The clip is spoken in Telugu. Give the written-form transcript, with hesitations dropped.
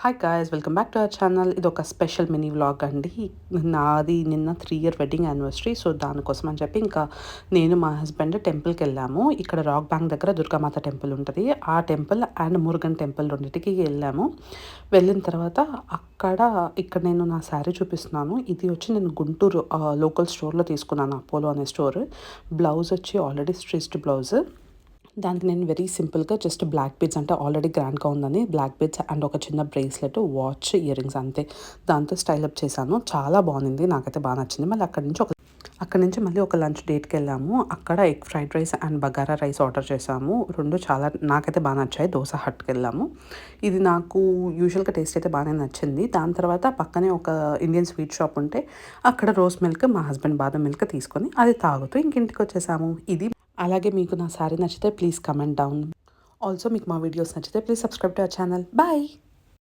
Hi guys, welcome back to our channel. ఇది ఒక స్పెషల్ మినీ వ్లాగ్ అండి. నాది నిన్న 3 ఇయర్ వెడ్డింగ్ యానివర్సరీ. సో దానికోసం అని చెప్పి ఇంకా నేను మా హస్బెండ్ టెంపుల్కి వెళ్ళాము. ఇక్కడ రాక్ బ్యాంక్ దగ్గర దుర్గామాత టెంపుల్ ఉంటుంది. ఆ టెంపుల్ అండ్ మురుగన్ టెంపుల్ రెండింటికి వెళ్ళాము. వెళ్ళిన తర్వాత ఇక్కడ నేను నా శారీ చూపిస్తున్నాను. ఇది వచ్చి నేను గుంటూరు లోకల్ స్టోర్లో తీసుకున్నాను, అపోలో అనే స్టోర్. బ్లౌజ్ వచ్చి ఆల్రెడీ స్టిచ్డ్ బ్లౌజ్. దానికి నేను వెరీ సింపుల్గా జస్ట్ బ్లాక్ బీడ్స్, అంటే ఆల్రెడీ గ్రాండ్గా ఉందని బ్లాక్ బీడ్స్ అండ్ ఒక చిన్న బ్రేస్లెట్, వాచ్, ఇయర్ రింగ్స్ అంతే. దాంతో స్టైలప్ చేశాను. చాలా బాగుంది, నాకైతే బాగా నచ్చింది. మళ్ళీ అక్కడి నుంచి మళ్ళీ ఒక లంచ్ డేట్కి వెళ్ళాము. అక్కడ egg fried rice and bagara rice order చేసాము. రెండు చాలా నాకైతే బాగా నచ్చాయి. దోశ హట్కి వెళ్ళాము. ఇది నాకు యూజువల్గా టేస్ట్ అయితే బాగానే నచ్చింది. దాని తర్వాత పక్కనే ఒక ఇండియన్ స్వీట్ షాప్ ఉంటే అక్కడ రోజ్ మిల్క్, మా హస్బెండ్ బాదం మిల్క్ తీసుకొని అది తాగుతూ ఇంటికి వచ్చేసాము. ఇది అలాగే మీకు నా శారీ నచ్చితే ప్లీజ్ కమెంట్ డౌన్. ఆల్సో మీకు మా వీడియోస్ నచ్చితే please subscribe to our channel. Bye.